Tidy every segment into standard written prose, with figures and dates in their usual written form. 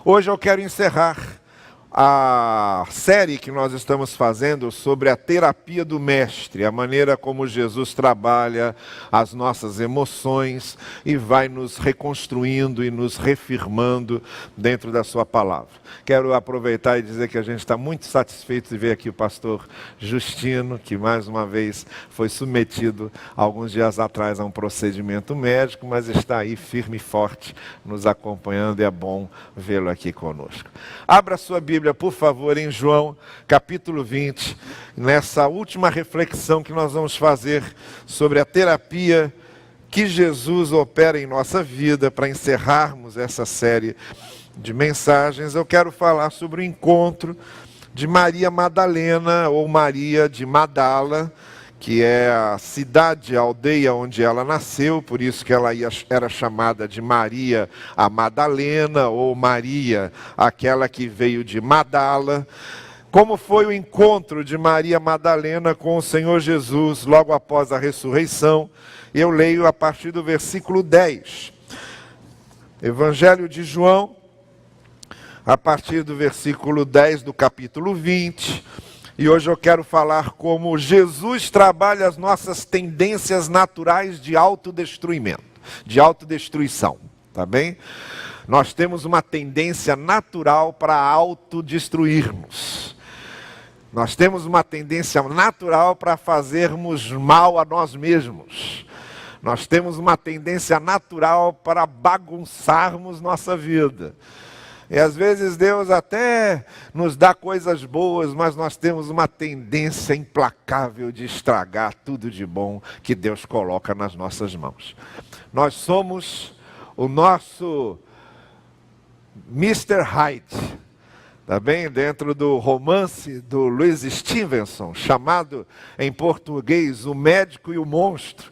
Hoje eu quero encerrar a série que nós estamos fazendo sobre a terapia do Mestre, a maneira como Jesus trabalha as nossas emoções e vai nos reconstruindo e nos reafirmando dentro da sua palavra. Quero aproveitar e dizer que a gente está muito satisfeito de ver aqui o pastor Justino, que mais uma vez foi submetido alguns dias atrás a um procedimento médico, mas está aí firme e forte nos acompanhando e é bom vê-lo aqui conosco. Abra sua Bíblia, por favor, em João, capítulo 20, nessa última reflexão que nós vamos fazer sobre a terapia que Jesus opera em nossa vida. Para encerrarmos essa série de mensagens, eu quero falar sobre o encontro de Maria Madalena, ou Maria de Madala, que é a cidade, a aldeia onde ela nasceu, por isso que ela era chamada de Maria a Madalena, ou Maria, aquela que veio de Madala. Como foi o encontro de Maria Madalena com o Senhor Jesus logo após a ressurreição? Eu leio a partir do versículo 10. Evangelho de João, a partir do versículo 10 do capítulo 20. E hoje eu quero falar como Jesus trabalha as nossas tendências naturais de autodestruimento, de autodestruição, tá bem? Nós temos uma tendência natural para autodestruirmos. Nós temos uma tendência natural para fazermos mal a nós mesmos. Nós temos uma tendência natural para bagunçarmos nossa vida. E às vezes Deus até nos dá coisas boas, mas nós temos uma tendência implacável de estragar tudo de bom que Deus coloca nas nossas mãos. Nós somos o nosso Mr. Hyde, tá bem? Dentro do romance do Louis Stevenson, chamado em português O Médico e o Monstro,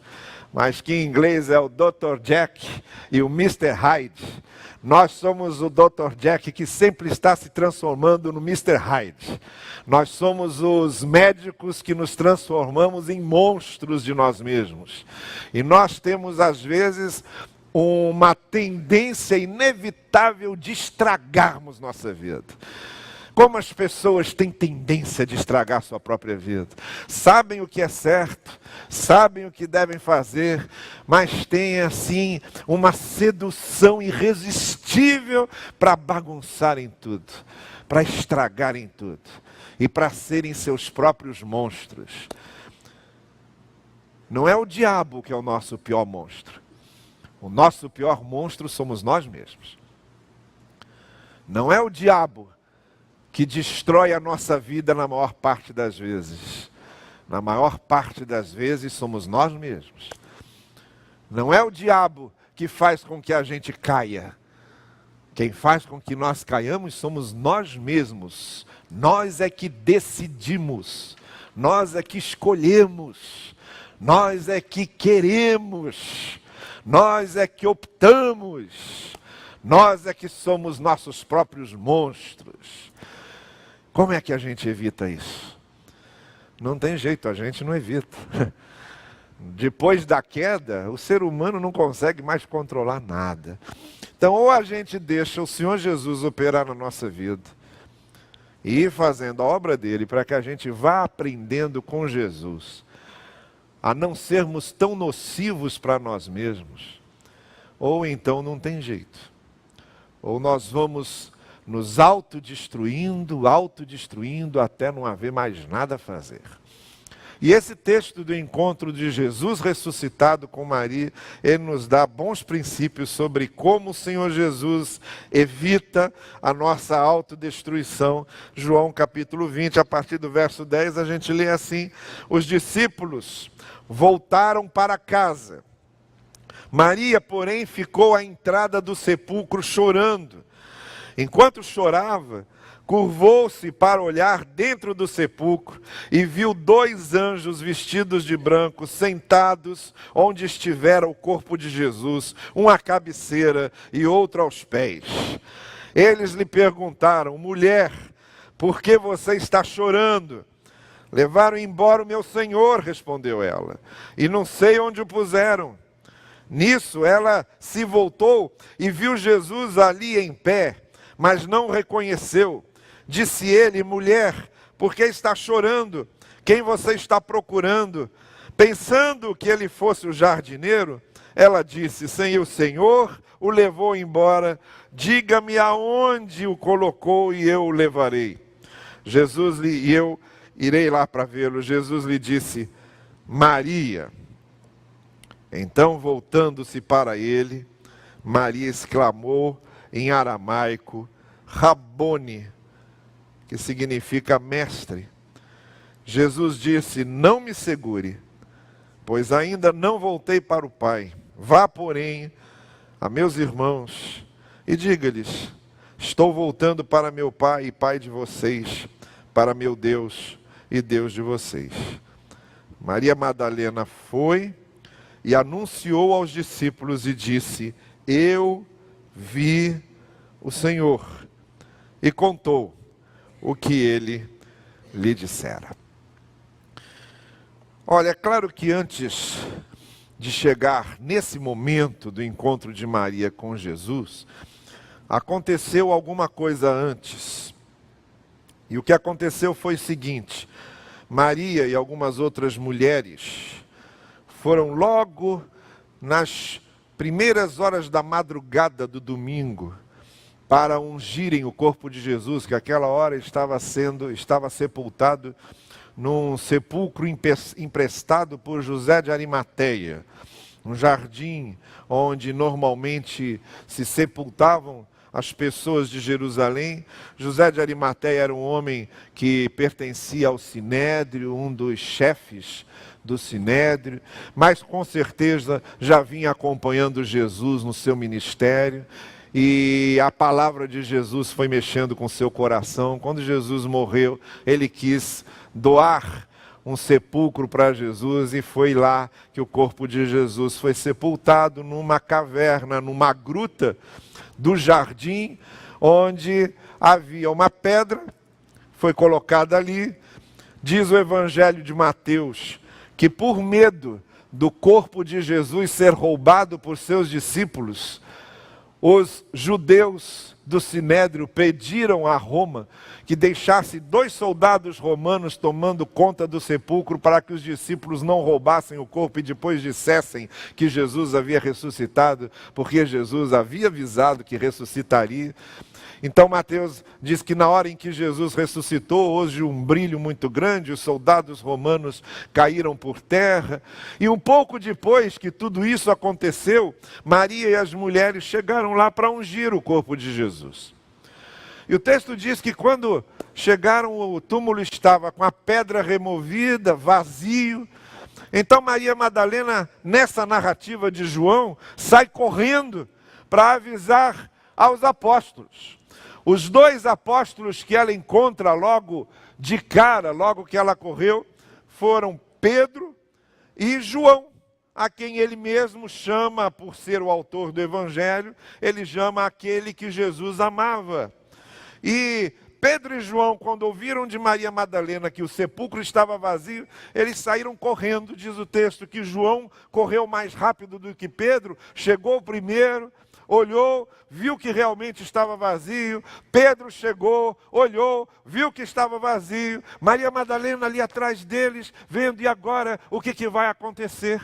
mas que em inglês é o Dr. Jack e o Mr. Hyde. Nós somos o Dr. Jack que sempre está se transformando no Mr. Hyde. Nós somos os médicos que nos transformamos em monstros de nós mesmos. E nós temos, às vezes, uma tendência inevitável de estragarmos nossa vida. Como as pessoas têm tendência de estragar sua própria vida. Sabem o que é certo, sabem o que devem fazer, mas têm assim uma sedução irresistível para bagunçarem tudo, para estragarem tudo e para serem seus próprios monstros. Não é o diabo que é o nosso pior monstro. O nosso pior monstro somos nós mesmos. Não é o diabo que destrói a nossa vida na maior parte das vezes. Na maior parte das vezes somos nós mesmos. Não é o diabo que faz com que a gente caia. Quem faz com que nós caiamos somos nós mesmos. Nós é que decidimos. Nós é que escolhemos. Nós é que queremos. Nós é que optamos. Nós é que somos nossos próprios monstros. Como é que a gente evita isso? Não tem jeito, a gente não evita. Depois da queda, o ser humano não consegue mais controlar nada. Então, ou a gente deixa o Senhor Jesus operar na nossa vida e ir fazendo a obra dele para que a gente vá aprendendo com Jesus a não sermos tão nocivos para nós mesmos, ou então não tem jeito. Ou nós vamos nos autodestruindo até não haver mais nada a fazer. E esse texto do encontro de Jesus ressuscitado com Maria, ele nos dá bons princípios sobre como o Senhor Jesus evita a nossa autodestruição. João capítulo 20, a partir do verso 10, a gente lê assim: os discípulos voltaram para casa. Maria, porém, ficou à entrada do sepulcro chorando. Enquanto chorava, curvou-se para olhar dentro do sepulcro e viu 2 anjos vestidos de branco sentados onde estivera o corpo de Jesus, um à cabeceira e outro aos pés. Eles lhe perguntaram: mulher, por que você está chorando? Levaram embora o meu Senhor, respondeu ela, e não sei onde o puseram. Nisso ela se voltou e viu Jesus ali em pé, mas não reconheceu. Disse ele: mulher, por que está chorando? Quem você está procurando? Pensando que ele fosse o jardineiro, ela disse: o Senhor o levou embora, diga-me aonde o colocou e eu o levarei. E eu irei lá para vê-lo. Jesus lhe disse: Maria. Então, voltando-se para ele, Maria exclamou em aramaico: Rabone, que significa mestre. Jesus disse: não me segure, pois ainda não voltei para o Pai. Vá, porém, a meus irmãos e diga-lhes: estou voltando para meu Pai e Pai de vocês, para meu Deus e Deus de vocês. Maria Madalena foi e anunciou aos discípulos e disse: eu vi o Senhor. E contou o que ele lhe dissera. Olha, é claro que antes de chegar nesse momento do encontro de Maria com Jesus, aconteceu alguma coisa antes. E o que aconteceu foi o seguinte: Maria e algumas outras mulheres foram logo nas primeiras horas da madrugada do domingo para ungirem o corpo de Jesus, que àquela hora estava sepultado num sepulcro emprestado por José de Arimateia, um jardim onde normalmente se sepultavam as pessoas de Jerusalém. José de Arimateia era um homem que pertencia ao Sinédrio, um dos chefes do Sinédrio, mas com certeza já vinha acompanhando Jesus no seu ministério, e a palavra de Jesus foi mexendo com seu coração. Quando Jesus morreu, ele quis doar um sepulcro para Jesus, e foi lá que o corpo de Jesus foi sepultado numa caverna, numa gruta do jardim, onde havia uma pedra, foi colocada ali. Diz o Evangelho de Mateus que, por medo do corpo de Jesus ser roubado por seus discípulos, os judeus do Sinédrio pediram a Roma que deixasse 2 soldados romanos tomando conta do sepulcro, para que os discípulos não roubassem o corpo e depois dissessem que Jesus havia ressuscitado, porque Jesus havia avisado que ressuscitaria. Então Mateus diz que na hora em que Jesus ressuscitou, houve um brilho muito grande, os soldados romanos caíram por terra, e um pouco depois que tudo isso aconteceu, Maria e as mulheres chegaram lá para ungir o corpo de Jesus. E o texto diz que quando chegaram, o túmulo estava com a pedra removida, vazio. Então Maria Madalena, nessa narrativa de João, sai correndo para avisar aos apóstolos. Os 2 apóstolos que ela encontra logo de cara, logo que ela correu, foram Pedro e João, a quem ele mesmo chama, por ser o autor do Evangelho, ele chama aquele que Jesus amava. E Pedro e João, quando ouviram de Maria Madalena que o sepulcro estava vazio, eles saíram correndo. Diz o texto que João correu mais rápido do que Pedro, chegou primeiro, olhou, viu que realmente estava vazio. Pedro chegou, olhou, viu que estava vazio. Maria Madalena ali atrás deles, vendo: e agora o que vai acontecer?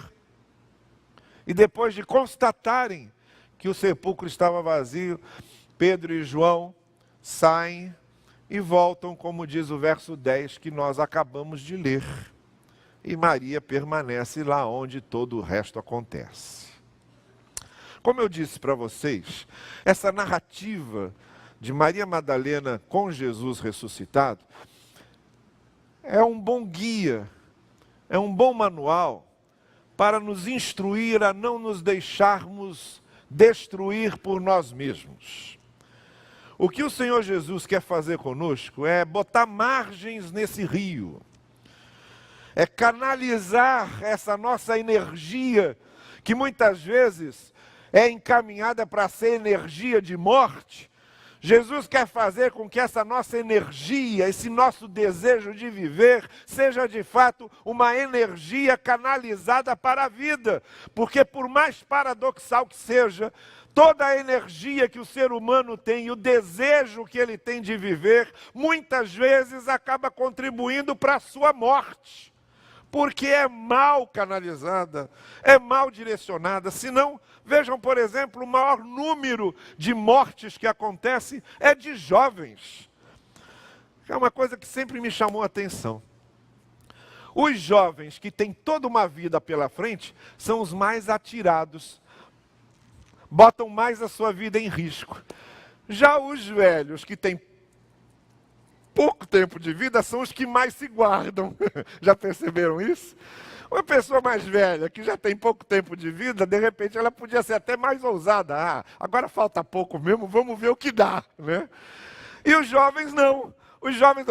E depois de constatarem que o sepulcro estava vazio, Pedro e João saem e voltam, como diz o verso 10 que nós acabamos de ler. E Maria permanece lá onde todo o resto acontece. Como eu disse para vocês, essa narrativa de Maria Madalena com Jesus ressuscitado é um bom guia, é um bom manual para nos instruir a não nos deixarmos destruir por nós mesmos. O que o Senhor Jesus quer fazer conosco é botar margens nesse rio, é canalizar essa nossa energia, que muitas vezes é encaminhada para ser energia de morte, Jesus quer fazer com que essa nossa energia, esse nosso desejo de viver, seja de fato uma energia canalizada para a vida. Porque por mais paradoxal que seja, toda a energia que o ser humano tem, o desejo que ele tem de viver, muitas vezes acaba contribuindo para a sua morte. Porque é mal canalizada, é mal direcionada. Senão, vejam, por exemplo, o maior número de mortes que acontece é de jovens. É uma coisa que sempre me chamou a atenção. Os jovens que têm toda uma vida pela frente são os mais atirados, botam mais a sua vida em risco. Já os velhos que têm pouco tempo de vida são os que mais se guardam. Já perceberam isso? Uma pessoa mais velha, que já tem pouco tempo de vida, de repente ela podia ser até mais ousada. Ah, agora falta pouco mesmo, vamos ver o que dá, né? E os jovens não. Os jovens,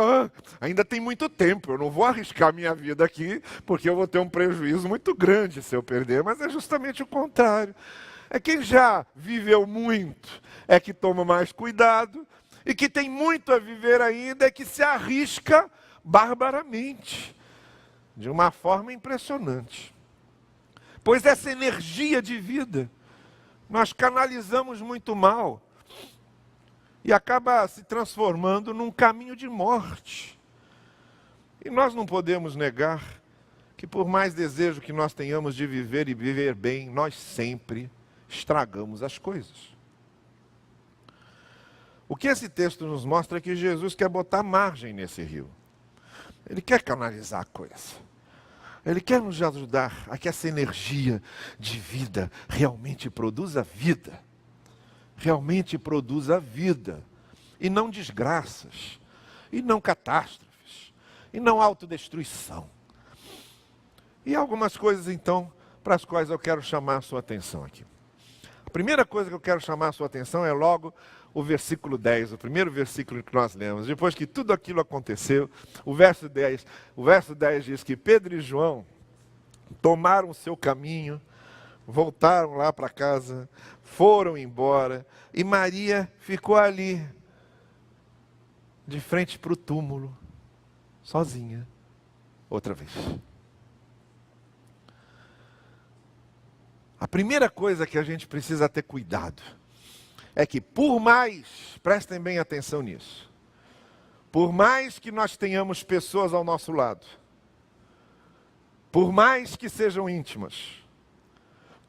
ainda tem muito tempo, eu não vou arriscar minha vida aqui, porque eu vou ter um prejuízo muito grande se eu perder. Mas é justamente o contrário. É quem já viveu muito, é que toma mais cuidado, e que tem muito a viver ainda, é que se arrisca barbaramente, de uma forma impressionante. Pois essa energia de vida, nós canalizamos muito mal, e acaba se transformando num caminho de morte. E nós não podemos negar que por mais desejo que nós tenhamos de viver e viver bem, nós sempre estragamos as coisas. O que esse texto nos mostra é que Jesus quer botar margem nesse rio. Ele quer canalizar a coisa. Ele quer nos ajudar a que essa energia de vida realmente produza vida. Realmente produza vida. E não desgraças. E não catástrofes. E não autodestruição. E algumas coisas, então, para as quais eu quero chamar a sua atenção aqui. A primeira coisa que eu quero chamar a sua atenção é logo o versículo 10, o primeiro versículo que nós lemos. Depois que tudo aquilo aconteceu, o verso 10 diz que Pedro e João tomaram o seu caminho, voltaram lá para casa, foram embora, e Maria ficou ali, de frente para o túmulo, sozinha, outra vez. A primeira coisa que a gente precisa ter cuidado é que por mais, prestem bem atenção nisso, por mais que nós tenhamos pessoas ao nosso lado, por mais que sejam íntimas,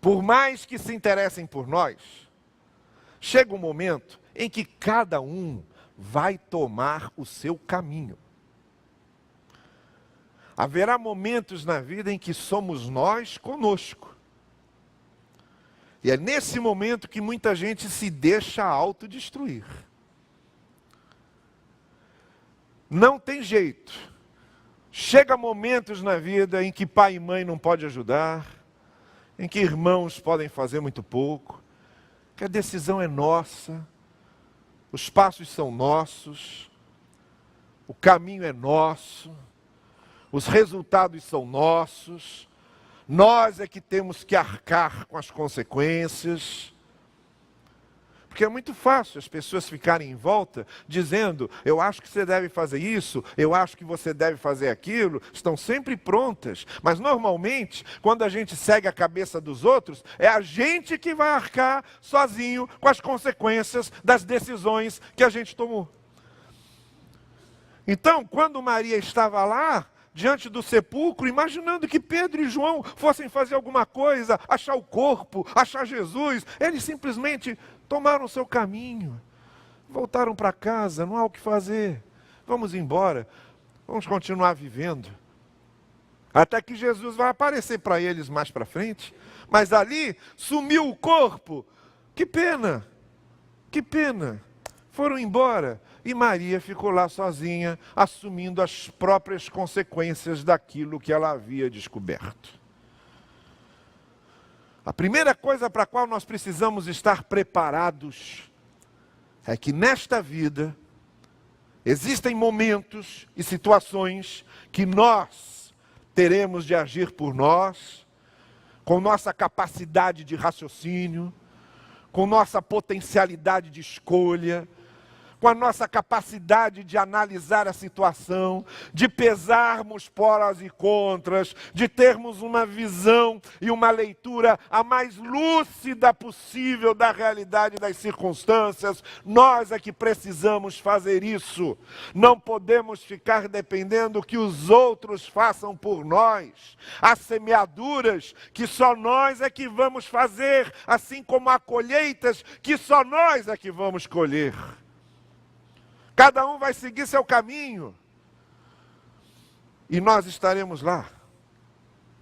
por mais que se interessem por nós, chega um momento em que cada um vai tomar o seu caminho. Haverá momentos na vida em que somos nós conosco. E é nesse momento que muita gente se deixa autodestruir. Não tem jeito. Chega momentos na vida em que pai e mãe não podem ajudar, em que irmãos podem fazer muito pouco, que a decisão é nossa, os passos são nossos, o caminho é nosso, os resultados são nossos, nós é que temos que arcar com as consequências. Porque é muito fácil as pessoas ficarem em volta dizendo, eu acho que você deve fazer isso, eu acho que você deve fazer aquilo, estão sempre prontas. Mas normalmente, quando a gente segue a cabeça dos outros, é a gente que vai arcar sozinho com as consequências das decisões que a gente tomou. Então, quando Maria estava lá, diante do sepulcro, imaginando que Pedro e João fossem fazer alguma coisa, achar o corpo, achar Jesus, eles simplesmente tomaram o seu caminho, voltaram para casa, não há o que fazer, vamos embora, vamos continuar vivendo. Até que Jesus vai aparecer para eles mais para frente, mas ali sumiu o corpo, que pena, foram embora. E Maria ficou lá sozinha, assumindo as próprias consequências daquilo que ela havia descoberto. A primeira coisa para a qual nós precisamos estar preparados é que nesta vida existem momentos e situações que nós teremos de agir por nós, com nossa capacidade de raciocínio, com nossa potencialidade de escolha, com a nossa capacidade de analisar a situação, de pesarmos prós e contras, de termos uma visão e uma leitura a mais lúcida possível da realidade das circunstâncias. Nós é que precisamos fazer isso. Não podemos ficar dependendo que os outros façam por nós. Há semeaduras que só nós é que vamos fazer, assim como há colheitas que só nós é que vamos colher. Cada um vai seguir seu caminho. E nós estaremos lá.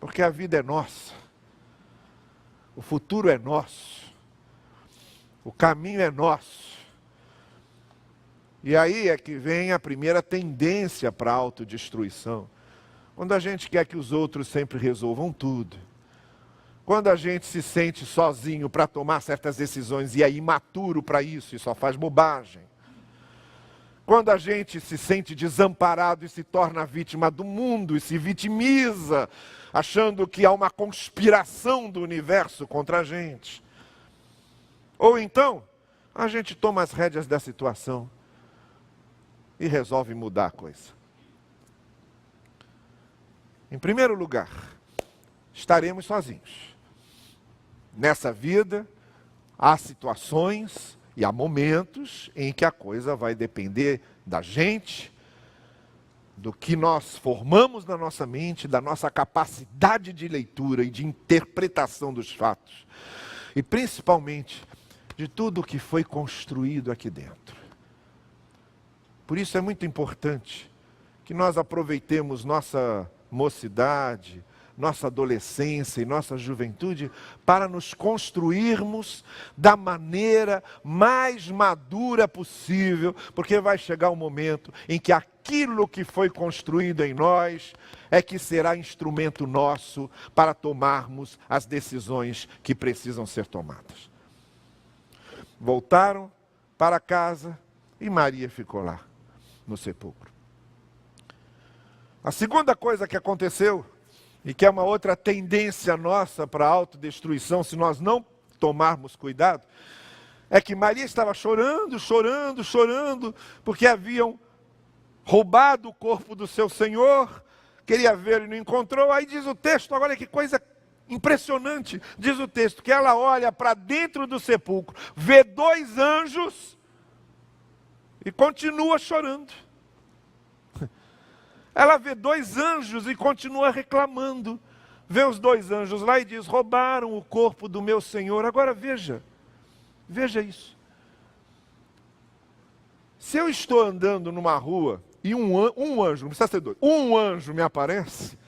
Porque a vida é nossa. O futuro é nosso. O caminho é nosso. E aí é que vem a primeira tendência para a autodestruição. Quando a gente quer que os outros sempre resolvam tudo. Quando a gente se sente sozinho para tomar certas decisões e é imaturo para isso e só faz bobagem. Quando a gente se sente desamparado e se torna vítima do mundo e se vitimiza, achando que há uma conspiração do universo contra a gente. Ou então, a gente toma as rédeas da situação e resolve mudar a coisa. Em primeiro lugar, estaremos sozinhos. Nessa vida, há situações e há momentos em que a coisa vai depender da gente, do que nós formamos na nossa mente, da nossa capacidade de leitura e de interpretação dos fatos. E principalmente, de tudo o que foi construído aqui dentro. Por isso é muito importante que nós aproveitemos nossa mocidade, nossa adolescência e nossa juventude para nos construirmos da maneira mais madura possível, porque vai chegar um momento em que aquilo que foi construído em nós é que será instrumento nosso para tomarmos as decisões que precisam ser tomadas. Voltaram para casa e Maria ficou lá, no sepulcro. A segunda coisa que aconteceu, e que é uma outra tendência nossa para a autodestruição, se nós não tomarmos cuidado, é que Maria estava chorando, porque haviam roubado o corpo do seu Senhor, queria ver e não encontrou. Aí diz o texto, olha que coisa impressionante, diz o texto, que ela olha para dentro do sepulcro, vê 2 anjos e continua chorando. Ela vê 2 anjos e continua reclamando. Vê os 2 anjos lá e diz, roubaram o corpo do meu Senhor. Agora veja isso. Se eu estou andando numa rua e um anjo, não precisa ser 2, um anjo me aparece,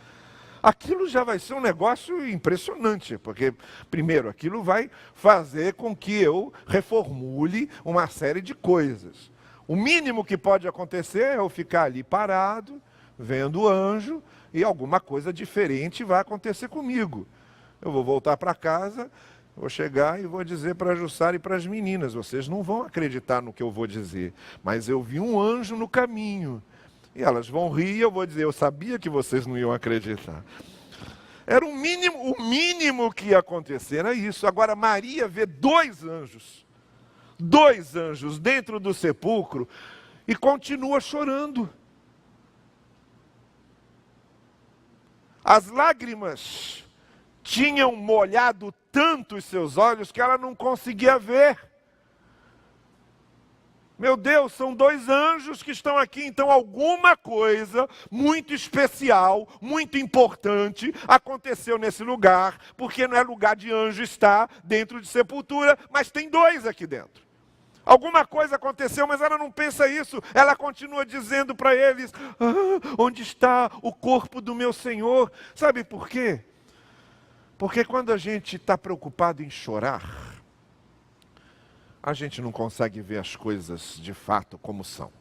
aquilo já vai ser um negócio impressionante, porque, primeiro, aquilo vai fazer com que eu reformule uma série de coisas. O mínimo que pode acontecer é eu ficar ali parado, vendo o anjo, e alguma coisa diferente vai acontecer comigo. Eu vou voltar para casa, vou chegar e vou dizer para a Jussara e para as meninas, vocês não vão acreditar no que eu vou dizer, mas eu vi um anjo no caminho. E elas vão rir e eu vou dizer, eu sabia que vocês não iam acreditar. Era o mínimo que ia acontecer, era isso. Agora Maria vê 2 anjos dentro do sepulcro e continua chorando. As lágrimas tinham molhado tanto os seus olhos que ela não conseguia ver. Meu Deus, são 2 anjos que estão aqui, então alguma coisa muito especial, muito importante aconteceu nesse lugar, porque não é lugar de anjo estar dentro de sepultura, mas tem 2 aqui dentro. Alguma coisa aconteceu, mas ela não pensa isso. Ela continua dizendo para eles, onde está o corpo do meu Senhor? Sabe por quê? Porque quando a gente está preocupado em chorar, a gente não consegue ver as coisas de fato como são.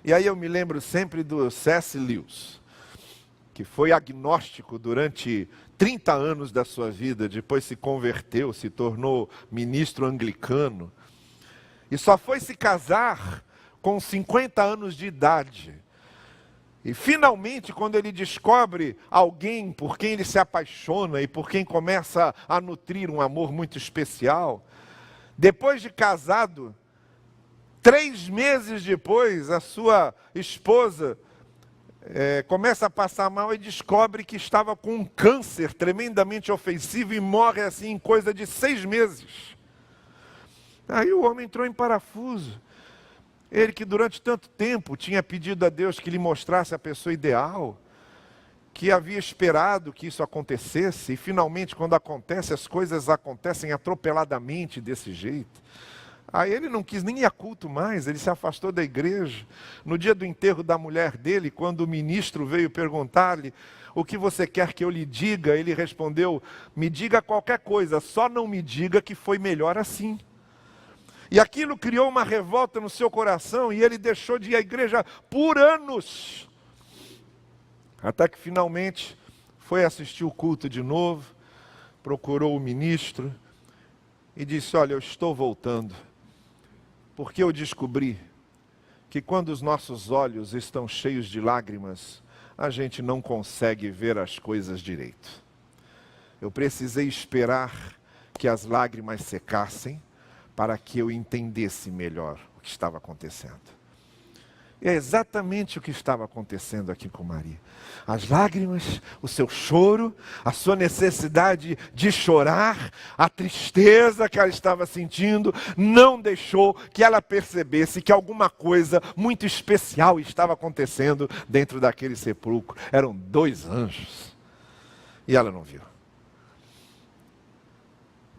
E aí eu me lembro sempre do C.S. Lewis, que foi agnóstico durante 30 anos da sua vida, depois se converteu, se tornou ministro anglicano, e só foi se casar com 50 anos de idade. E finalmente, quando ele descobre alguém por quem ele se apaixona e por quem começa a nutrir um amor muito especial, depois de casado, 3 meses depois, a sua esposa começa a passar mal e descobre que estava com um câncer tremendamente ofensivo e morre assim em coisa de 6 meses. Aí o homem entrou em parafuso. Ele que durante tanto tempo tinha pedido a Deus que lhe mostrasse a pessoa ideal, que havia esperado que isso acontecesse, e finalmente quando acontece, as coisas acontecem atropeladamente desse jeito. Aí ele não quis nem ir a culto mais, ele se afastou da igreja. No dia do enterro da mulher dele, quando o ministro veio perguntar-lhe: o que você quer que eu lhe diga? Ele respondeu: me diga qualquer coisa, só não me diga que foi melhor assim. E aquilo criou uma revolta no seu coração, e ele deixou de ir à igreja por anos. Até que finalmente foi assistir o culto de novo, procurou o ministro e disse: olha, eu estou voltando, porque eu descobri que quando os nossos olhos estão cheios de lágrimas, a gente não consegue ver as coisas direito. Eu precisei esperar que as lágrimas secassem para que eu entendesse melhor o que estava acontecendo. E é exatamente o que estava acontecendo aqui com Maria. As lágrimas, o seu choro, a sua necessidade de chorar, a tristeza que ela estava sentindo, não deixou que ela percebesse que alguma coisa muito especial estava acontecendo dentro daquele sepulcro. Eram 2 anjos. E ela não viu.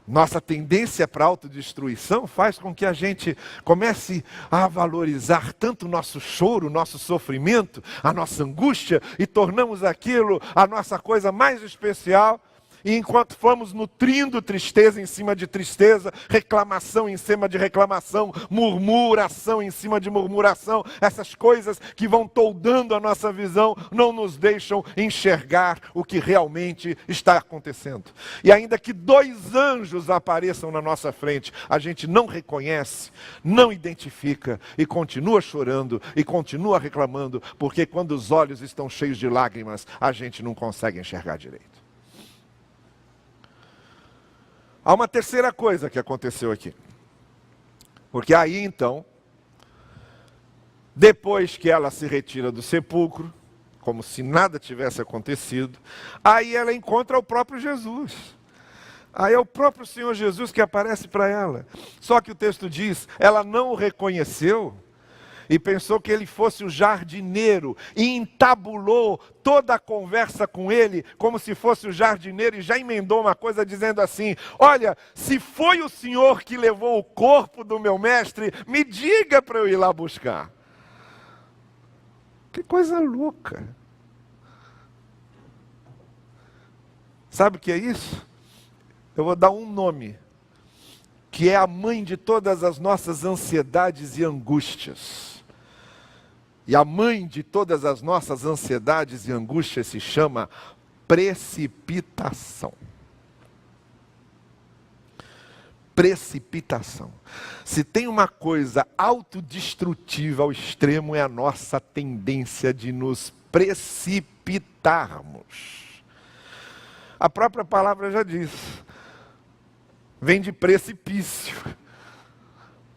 Nossa tendência para a autodestruição faz com que a gente comece a valorizar tanto o nosso choro, o nosso sofrimento, a nossa angústia, e tornamos aquilo a nossa coisa mais especial. E enquanto fomos nutrindo tristeza em cima de tristeza, reclamação em cima de reclamação, murmuração em cima de murmuração, essas coisas que vão toldando a nossa visão, não nos deixam enxergar o que realmente está acontecendo. E ainda que 2 anjos apareçam na nossa frente, a gente não reconhece, não identifica e continua chorando e continua reclamando, porque quando os olhos estão cheios de lágrimas, a gente não consegue enxergar direito. Há uma terceira coisa que aconteceu aqui. Porque aí então, depois que ela se retira do sepulcro, como se nada tivesse acontecido, aí ela encontra o próprio Jesus. Aí é o próprio Senhor Jesus que aparece para ela. Só que o texto diz, ela não o reconheceu e pensou que ele fosse o jardineiro e entabulou toda a conversa com ele como se fosse o jardineiro e já emendou uma coisa dizendo assim: olha, se foi o Senhor que levou o corpo do meu mestre, me diga para eu ir lá buscar. Que coisa louca. Sabe o que é isso? Eu vou dar um nome, que é a mãe de todas as nossas ansiedades e angústias. E a mãe de todas as nossas ansiedades e angústias se chama precipitação. Precipitação. Se tem uma coisa autodestrutiva ao extremo, é a nossa tendência de nos precipitarmos. A própria palavra já diz, vem de precipício.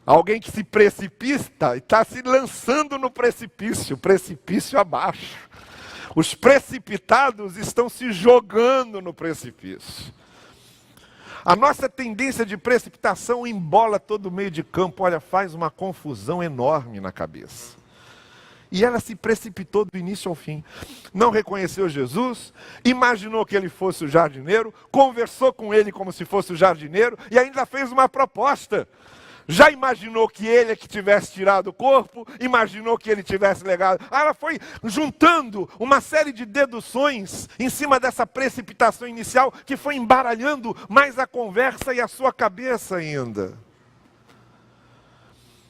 Alguém que se precipita e está se lançando no precipício, precipício abaixo. Os precipitados estão se jogando no precipício. A nossa tendência de precipitação embola todo o meio de campo, olha, faz uma confusão enorme na cabeça. E ela se precipitou do início ao fim. Não reconheceu Jesus, imaginou que ele fosse o jardineiro, conversou com ele como se fosse o jardineiro e ainda fez uma proposta. Já imaginou que ele é que tivesse tirado o corpo, imaginou que ele tivesse legado. Ela foi juntando uma série de deduções em cima dessa precipitação inicial que foi embaralhando mais a conversa e a sua cabeça ainda.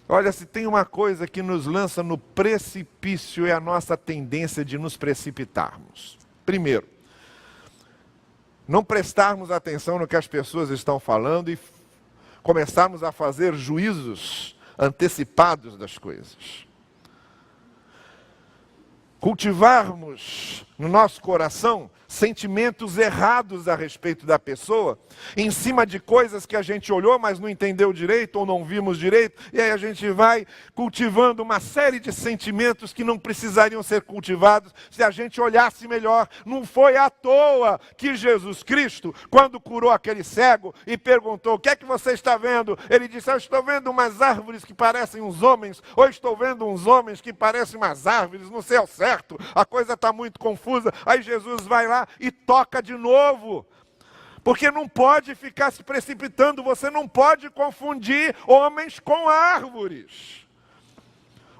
Olha, se tem uma coisa que nos lança no precipício é a nossa tendência de nos precipitarmos. Primeiro, não prestarmos atenção no que as pessoas estão falando e começarmos a fazer juízos antecipados das coisas. Cultivarmos no nosso coração sentimentos errados a respeito da pessoa, em cima de coisas que a gente olhou, mas não entendeu direito ou não vimos direito, e aí a gente vai cultivando uma série de sentimentos que não precisariam ser cultivados se a gente olhasse melhor. Não foi à toa que Jesus Cristo, quando curou aquele cego e perguntou: o que é que você está vendo? Ele disse: eu estou vendo umas árvores que parecem uns homens, ou estou vendo uns homens que parecem umas árvores, não sei ao certo, a coisa está muito confusa. Aí Jesus vai lá e toca de novo, porque não pode ficar se precipitando, você não pode confundir homens com árvores.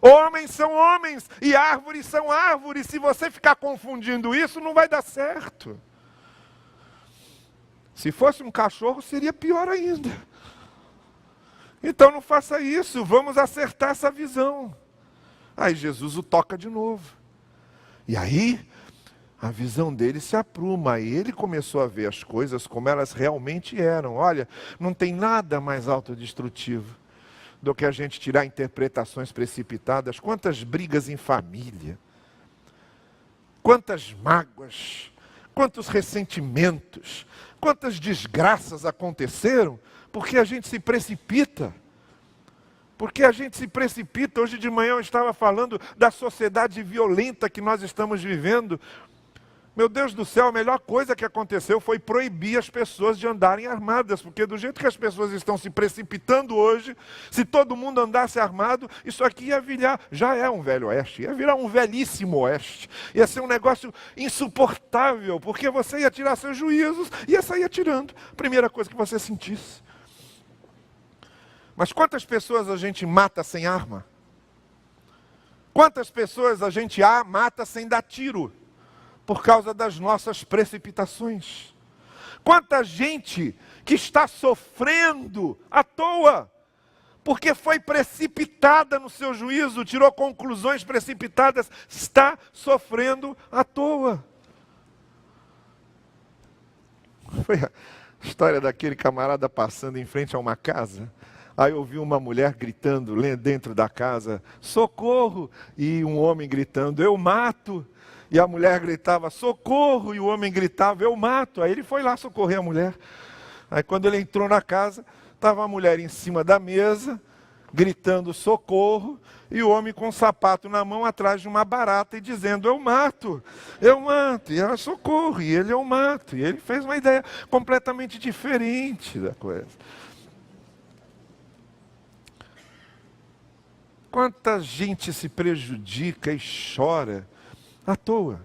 Homens são homens e árvores são árvores. Se você ficar confundindo isso, não vai dar certo. Se fosse um cachorro, seria pior ainda. Então não faça isso, vamos acertar essa visão. Aí Jesus o toca de novo. E aí a visão dele se apruma, e ele começou a ver as coisas como elas realmente eram. Olha, não tem nada mais autodestrutivo do que a gente tirar interpretações precipitadas. Quantas brigas em família, quantas mágoas, quantos ressentimentos, quantas desgraças aconteceram, porque a gente se precipita. Porque a gente se precipita. Hoje de manhã eu estava falando da sociedade violenta que nós estamos vivendo. Meu Deus do céu, a melhor coisa que aconteceu foi proibir as pessoas de andarem armadas, porque do jeito que as pessoas estão se precipitando hoje, se todo mundo andasse armado, isso aqui ia virar, já é um velho oeste, ia virar um velhíssimo oeste. Ia ser um negócio insuportável, porque você ia tirar seus juízos e ia sair atirando. Primeira coisa que você sentisse. Mas quantas pessoas a gente mata sem arma? Quantas pessoas a gente mata sem dar tiro? Por causa das nossas precipitações. Quanta gente que está sofrendo à toa, porque foi precipitada no seu juízo, tirou conclusões precipitadas, está sofrendo à toa. Foi a história daquele camarada passando em frente a uma casa. Aí ouviu uma mulher gritando dentro da casa: socorro! E um homem gritando: eu mato! E a mulher gritava: socorro! E o homem gritava: eu mato! Aí ele foi lá socorrer a mulher. Aí quando ele entrou na casa, estava a mulher em cima da mesa, gritando socorro, e o homem com um sapato na mão atrás de uma barata e dizendo: eu mato! Eu mato! E ela: socorro! E ele: eu mato! E ele fez uma ideia completamente diferente da coisa. Quanta gente se prejudica e chora à toa,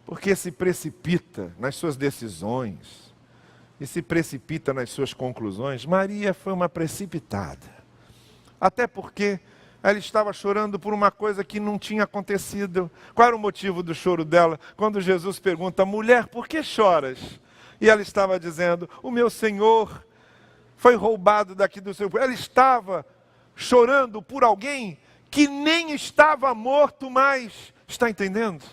porque se precipita nas suas decisões e se precipita nas suas conclusões. Maria foi uma precipitada, até porque ela estava chorando por uma coisa que não tinha acontecido. Qual era o motivo do choro dela? Quando Jesus pergunta: mulher, por que choras? E ela estava dizendo: o meu Senhor foi roubado daqui do seu... Ela estava chorando por alguém que nem estava morto mais. Está entendendo?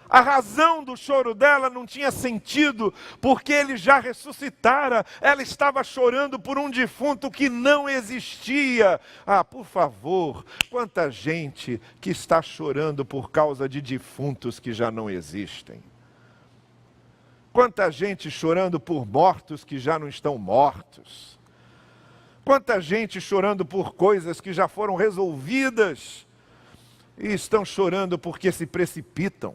A razão do choro dela não tinha sentido, porque ele já ressuscitara. Ela estava chorando por um defunto que não existia. Ah, por favor, quanta gente que está chorando por causa de defuntos que já não existem. Quanta gente chorando por mortos que já não estão mortos. Quanta gente chorando por coisas que já foram resolvidas e estão chorando porque se precipitam.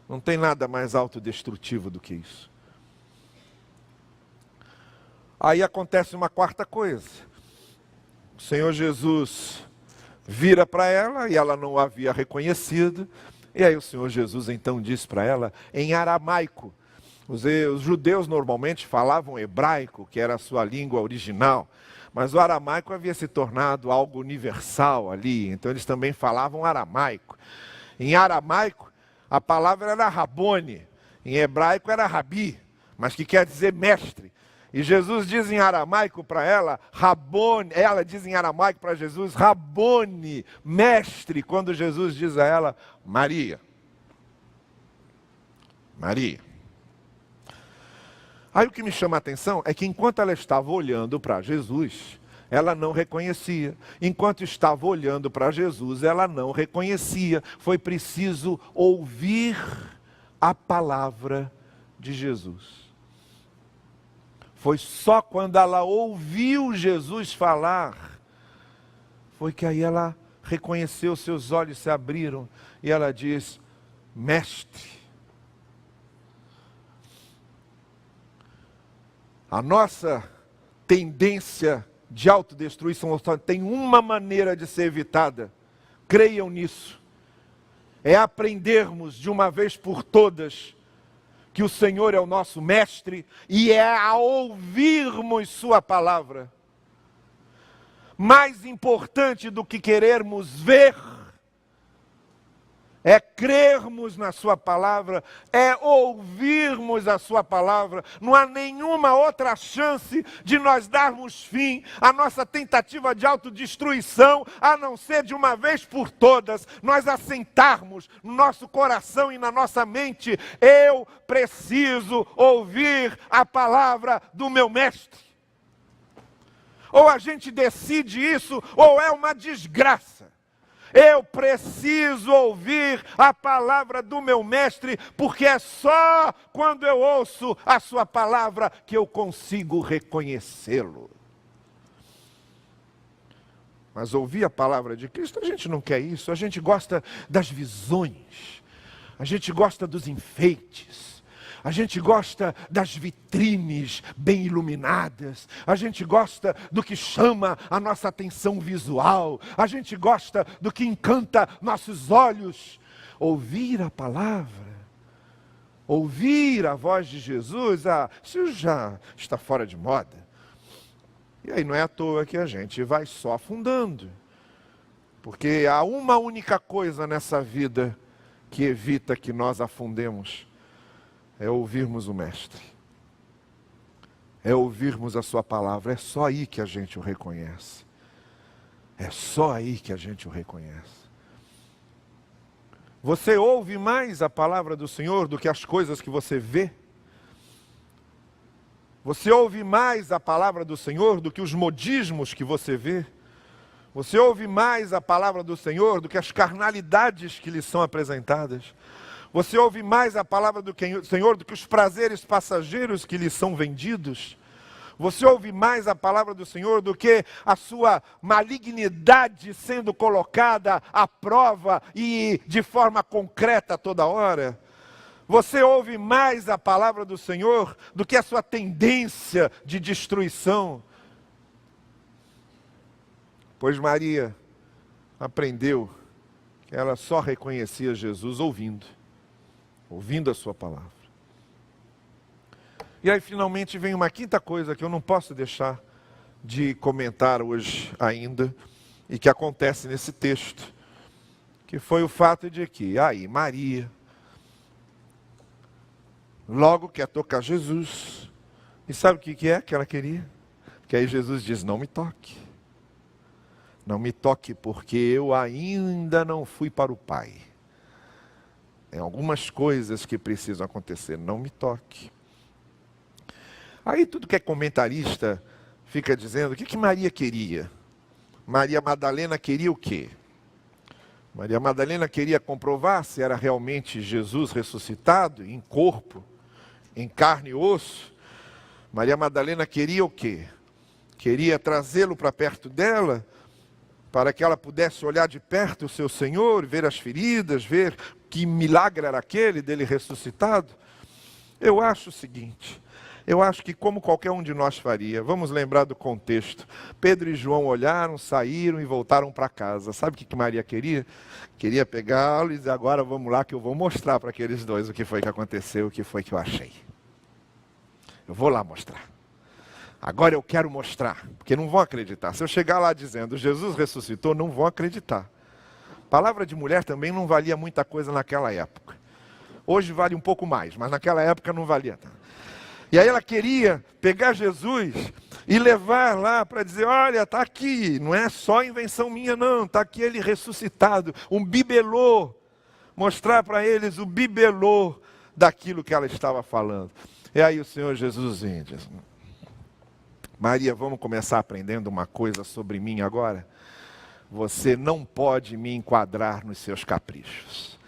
Não tem nada mais autodestrutivo do que isso. Aí acontece uma quarta coisa. O Senhor Jesus vira para ela e ela não o havia reconhecido. E aí o Senhor Jesus então diz para ela em aramaico. Os judeus normalmente falavam hebraico, que era a sua língua original. Mas o aramaico havia se tornado algo universal ali, então eles também falavam aramaico. Em aramaico, a palavra era Rabone, em hebraico era Rabi, mas que quer dizer mestre. E Jesus diz em aramaico para ela, Rabone, ela diz em aramaico para Jesus, Rabone, mestre, quando Jesus diz a ela, Maria. Maria. Aí o que me chama a atenção é que enquanto ela estava olhando para Jesus, ela não reconhecia. Enquanto estava olhando para Jesus, ela não reconhecia. Foi preciso ouvir a palavra de Jesus. Foi só quando ela ouviu Jesus falar, foi que aí ela reconheceu, seus olhos se abriram e ela diz: Mestre. A nossa tendência de autodestruição tem uma maneira de ser evitada. Creiam nisso. É aprendermos de uma vez por todas que o Senhor é o nosso mestre e é a ouvirmos sua palavra. Mais importante do que querermos ver, é crermos na sua palavra, é ouvirmos a sua palavra. Não há nenhuma outra chance de nós darmos fim à nossa tentativa de autodestruição, a não ser de uma vez por todas, nós assentarmos no nosso coração e na nossa mente: eu preciso ouvir a palavra do meu mestre. Ou a gente decide isso, ou é uma desgraça. Eu preciso ouvir a palavra do meu mestre, porque é só quando eu ouço a sua palavra que eu consigo reconhecê-lo. Mas ouvir a palavra de Cristo, a gente não quer isso. A gente gosta das visões, a gente gosta dos enfeites, a gente gosta das vitrines bem iluminadas, a gente gosta do que chama a nossa atenção visual, a gente gosta do que encanta nossos olhos. Ouvir a palavra, ouvir a voz de Jesus, isso já está fora de moda. E aí não é à toa que a gente vai só afundando, porque há uma única coisa nessa vida que evita que nós afundemos: é ouvirmos o Mestre, é ouvirmos a sua palavra. É só aí que a gente o reconhece, é só aí que a gente o reconhece. Você ouve mais a palavra do Senhor do que as coisas que você vê? Você ouve mais a palavra do Senhor do que os modismos que você vê? Você ouve mais a palavra do Senhor do que as carnalidades que lhe são apresentadas? Você ouve mais a palavra do Senhor do que os prazeres passageiros que lhe são vendidos? Você ouve mais a palavra do Senhor do que a sua malignidade sendo colocada à prova e de forma concreta toda hora? Você ouve mais a palavra do Senhor do que a sua tendência de destruição? Pois Maria aprendeu que ela só reconhecia Jesus ouvindo a sua palavra. E aí finalmente vem uma quinta coisa que eu não posso deixar de comentar hoje ainda, e que acontece nesse texto, que foi o fato de que aí Maria logo quer tocar Jesus. E sabe o que é que ela queria? Que aí Jesus diz: não me toque. Não me toque, porque eu ainda não fui para o Pai. Tem algumas coisas que precisam acontecer, não me toque. Aí tudo que é comentarista fica dizendo: o que Maria queria? Maria Madalena queria o quê? Maria Madalena queria comprovar se era realmente Jesus ressuscitado, em corpo, em carne e osso. Maria Madalena queria o quê? Queria trazê-lo para perto dela, para que ela pudesse olhar de perto o seu Senhor, ver as feridas, ver que milagre era aquele dele ressuscitado. Eu acho o seguinte: eu acho que como qualquer um de nós faria, vamos lembrar do contexto. Pedro e João olharam, saíram e voltaram para casa. Sabe o que Maria queria? Queria pegá-lo e dizer: agora vamos lá que eu vou mostrar para aqueles dois o que foi que aconteceu, o que foi que eu achei. Eu vou lá mostrar. Agora eu quero mostrar, porque não vão acreditar. Se eu chegar lá dizendo Jesus ressuscitou, não vão acreditar. Palavra de mulher também não valia muita coisa naquela época. Hoje vale um pouco mais, mas naquela época não valia. E aí ela queria pegar Jesus e levar lá para dizer: olha, está aqui, não é só invenção minha não, está aqui ele ressuscitado, um bibelô. Mostrar para eles o bibelô daquilo que ela estava falando. E aí o Senhor Jesus diz: Maria, vamos começar aprendendo uma coisa sobre mim agora? Você não pode me enquadrar nos seus caprichos.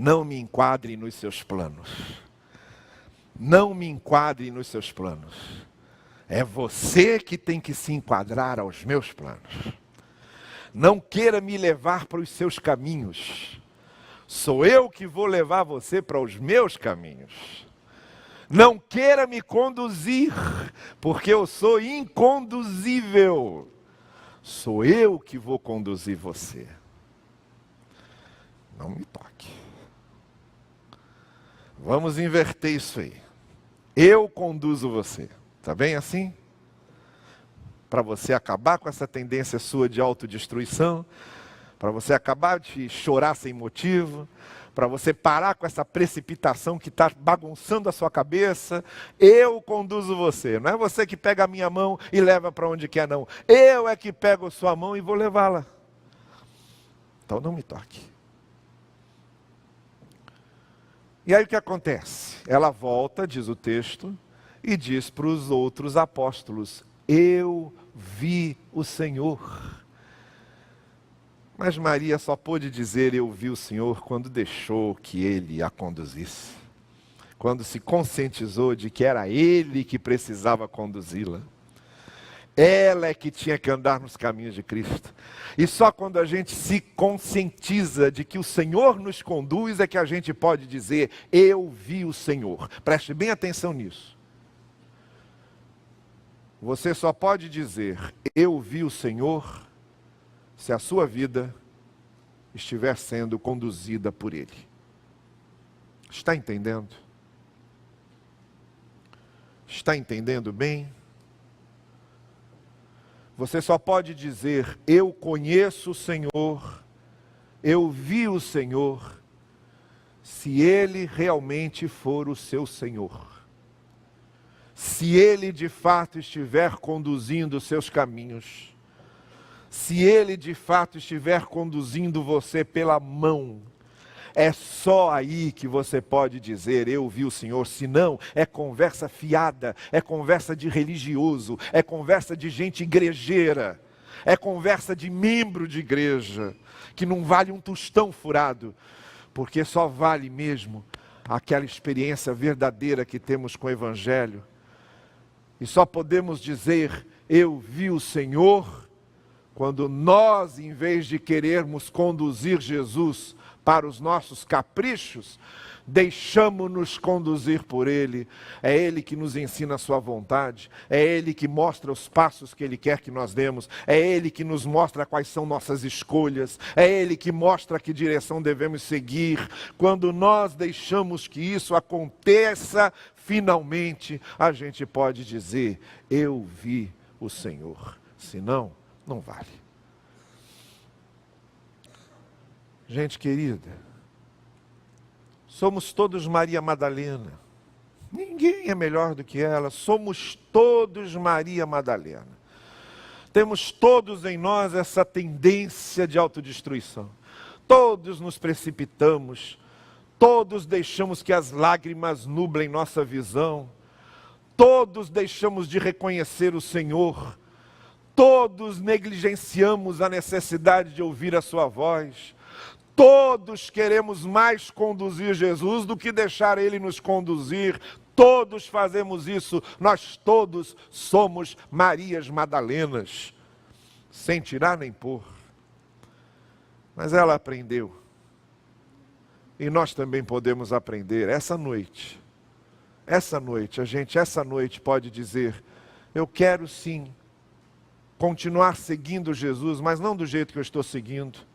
Não me enquadre nos seus planos. Não me enquadre nos seus planos. É você que tem que se enquadrar aos meus planos. Não queira me levar para os seus caminhos. Sou eu que vou levar você para os meus caminhos. Não queira me conduzir, porque eu sou inconduzível. Sou eu que vou conduzir você. Não me toque. Vamos inverter isso aí. Eu conduzo você. Está bem assim? Para você acabar com essa tendência sua de autodestruição, para você acabar de chorar sem motivo, para você parar com essa precipitação que está bagunçando a sua cabeça, eu conduzo você. Não é você que pega a minha mão e leva para onde quer, não. Eu é que pego a sua mão e vou levá-la. Então não me toque. E aí o que acontece? Ela volta, diz o texto, e diz para os outros apóstolos: eu vi o Senhor. Mas Maria só pôde dizer eu vi o Senhor quando deixou que Ele a conduzisse. Quando se conscientizou de que era Ele que precisava conduzi-la. Ela é que tinha que andar nos caminhos de Cristo. E só quando a gente se conscientiza de que o Senhor nos conduz é que a gente pode dizer eu vi o Senhor. Preste bem atenção nisso. Você só pode dizer eu vi o Senhor se a sua vida estiver sendo conduzida por Ele. Está entendendo? Está entendendo bem? Você só pode dizer eu conheço o Senhor, eu vi o Senhor, se Ele realmente for o seu Senhor. Se Ele de fato estiver conduzindo os seus caminhos. Se Ele de fato estiver conduzindo você pela mão, é só aí que você pode dizer, eu vi o Senhor. Senão, é conversa fiada, é conversa de religioso, é conversa de gente igrejeira, é conversa de membro de igreja, que não vale um tostão furado, porque só vale mesmo aquela experiência verdadeira que temos com o Evangelho. E só podemos dizer, eu vi o Senhor, quando nós, em vez de querermos conduzir Jesus para os nossos caprichos, deixamos-nos conduzir por Ele. É Ele que nos ensina a sua vontade, é Ele que mostra os passos que Ele quer que nós demos, é Ele que nos mostra quais são nossas escolhas, é Ele que mostra que direção devemos seguir. Quando nós deixamos que isso aconteça, finalmente a gente pode dizer, eu vi o Senhor. Senão, não vale. Gente querida, somos todos Maria Madalena. Ninguém é melhor do que ela. Somos todos Maria Madalena. Temos todos em nós essa tendência de autodestruição. Todos nos precipitamos. Todos deixamos que as lágrimas nublem nossa visão. Todos deixamos de reconhecer o Senhor. Todos negligenciamos a necessidade de ouvir a sua voz. Todos queremos mais conduzir Jesus do que deixar Ele nos conduzir. Todos fazemos isso. Nós todos somos Marias Madalenas, sem tirar nem pôr. Mas ela aprendeu. E nós também podemos aprender. Essa noite, a gente essa noite pode dizer, eu quero sim continuar seguindo Jesus, mas não do jeito que eu estou seguindo.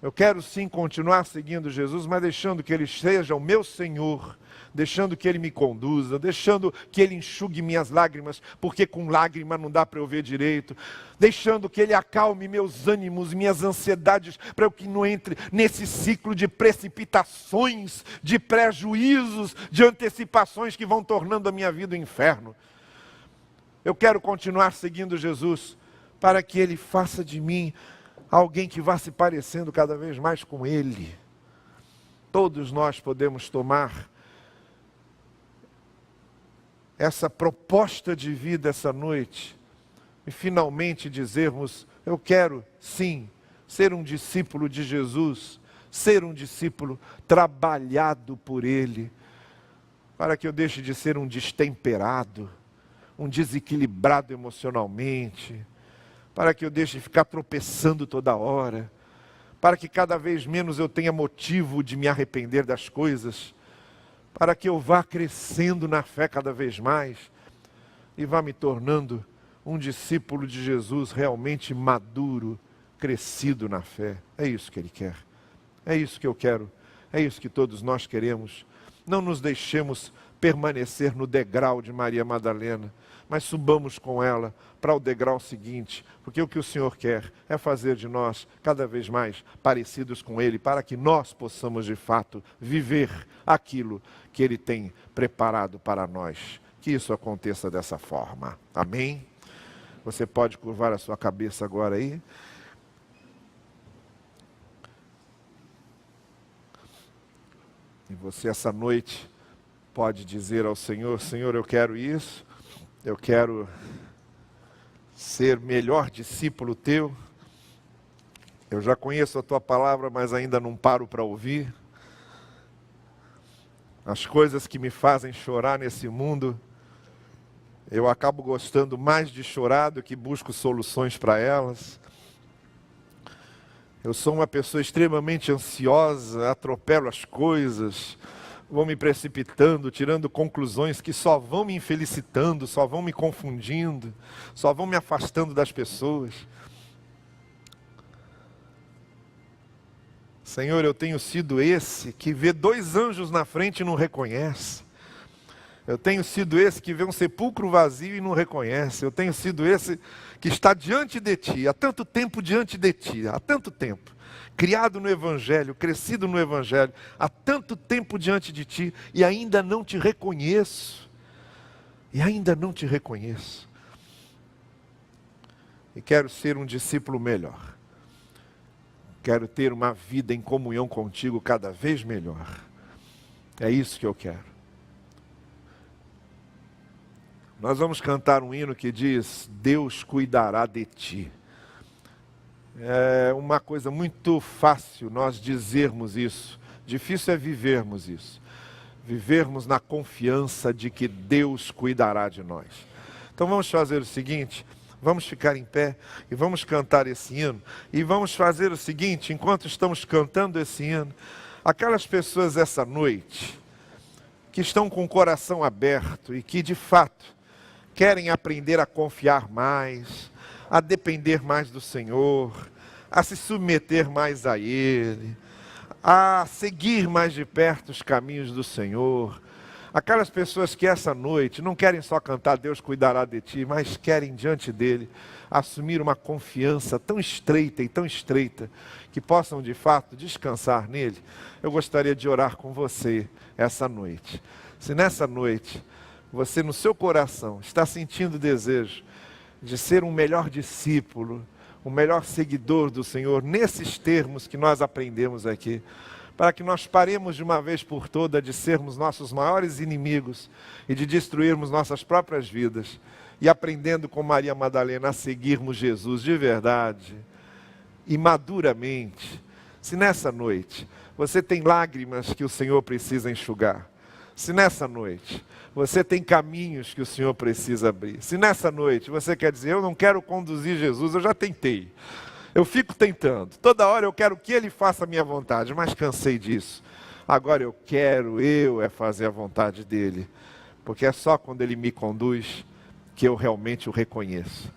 Eu quero sim continuar seguindo Jesus, mas deixando que Ele seja o meu Senhor, deixando que Ele me conduza, deixando que Ele enxugue minhas lágrimas, porque com lágrima não dá para eu ver direito, deixando que Ele acalme meus ânimos, minhas ansiedades, para que eu não entre nesse ciclo de precipitações, de prejuízos, de antecipações que vão tornando a minha vida um inferno. Eu quero continuar seguindo Jesus, para que Ele faça de mim alguém que vá se parecendo cada vez mais com Ele. Todos nós podemos tomar essa proposta de vida essa noite e finalmente dizermos, eu quero sim ser um discípulo de Jesus, ser um discípulo trabalhado por Ele, para que eu deixe de ser um destemperado, um desequilibrado emocionalmente, para que eu deixe de ficar tropeçando toda hora, para que cada vez menos eu tenha motivo de me arrepender das coisas, para que eu vá crescendo na fé cada vez mais e vá me tornando um discípulo de Jesus realmente maduro, crescido na fé. É isso que Ele quer. É isso que eu quero. É isso que todos nós queremos. Não nos deixemos permanecer no degrau de Maria Madalena, mas subamos com ela para o degrau seguinte, porque o que o Senhor quer é fazer de nós cada vez mais parecidos com Ele, para que nós possamos de fato viver aquilo que Ele tem preparado para nós. Que isso aconteça dessa forma. Amém? Você pode curvar a sua cabeça agora aí. E você essa noite pode dizer ao Senhor: Senhor, eu quero isso, eu quero ser melhor discípulo Teu. Eu já conheço a Tua palavra, mas ainda não paro para ouvir. As coisas que me fazem chorar nesse mundo, eu acabo gostando mais de chorar do que busco soluções para elas. Eu sou uma pessoa extremamente ansiosa, atropelo as coisas, vou me precipitando, tirando conclusões que só vão me infelicitando, só vão me confundindo, só vão me afastando das pessoas. Senhor, eu tenho sido esse que vê 2 anjos na frente e não reconhece. Eu tenho sido esse que vê um sepulcro vazio e não reconhece. Eu tenho sido esse que está diante de Ti, há tanto tempo diante de Ti, há tanto tempo. Criado no Evangelho, crescido no Evangelho, há tanto tempo diante de Ti e ainda não Te reconheço. E ainda não Te reconheço. E quero ser um discípulo melhor. Quero ter uma vida em comunhão contigo cada vez melhor. É isso que eu quero. Nós vamos cantar um hino que diz: Deus cuidará de ti. É uma coisa muito fácil nós dizermos isso. Difícil é vivermos isso. Vivermos na confiança de que Deus cuidará de nós. Então vamos fazer o seguinte: vamos ficar em pé e vamos cantar esse hino. E vamos fazer o seguinte, enquanto estamos cantando esse hino, aquelas pessoas essa noite que estão com o coração aberto e que de fato querem aprender a confiar mais, a depender mais do Senhor, a se submeter mais a Ele, a seguir mais de perto os caminhos do Senhor. Aquelas pessoas que essa noite não querem só cantar Deus cuidará de ti, mas querem diante dEle assumir uma confiança tão estreita e tão estreita, que possam de fato descansar nele. Eu gostaria de orar com você essa noite. Se nessa noite você no seu coração está sentindo o desejo de ser um melhor discípulo, um melhor seguidor do Senhor, nesses termos que nós aprendemos aqui, para que nós paremos de uma vez por todas de sermos nossos maiores inimigos e de destruirmos nossas próprias vidas, e aprendendo com Maria Madalena a seguirmos Jesus de verdade e maduramente. Se nessa noite você tem lágrimas que o Senhor precisa enxugar, se nessa noite você tem caminhos que o Senhor precisa abrir, se nessa noite você quer dizer: eu não quero conduzir Jesus, eu já tentei, eu fico tentando, toda hora eu quero que Ele faça a minha vontade, mas cansei disso, agora eu quero fazer a vontade dEle, porque é só quando Ele me conduz que eu realmente o reconheço.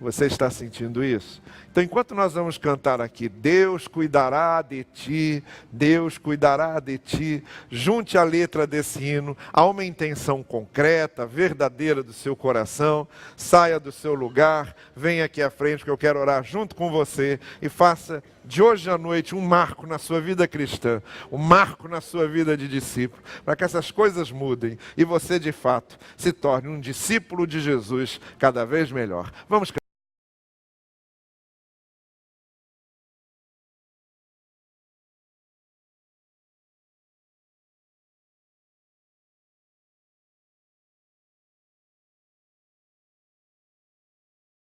Você está sentindo isso? Então, enquanto nós vamos cantar aqui, Deus cuidará de ti, Deus cuidará de ti, junte a letra desse hino a uma intenção concreta, verdadeira do seu coração, saia do seu lugar, venha aqui à frente que eu quero orar junto com você e faça de hoje à noite um marco na sua vida cristã, um marco na sua vida de discípulo, para que essas coisas mudem e você de fato se torne um discípulo de Jesus cada vez melhor. Vamos cantar.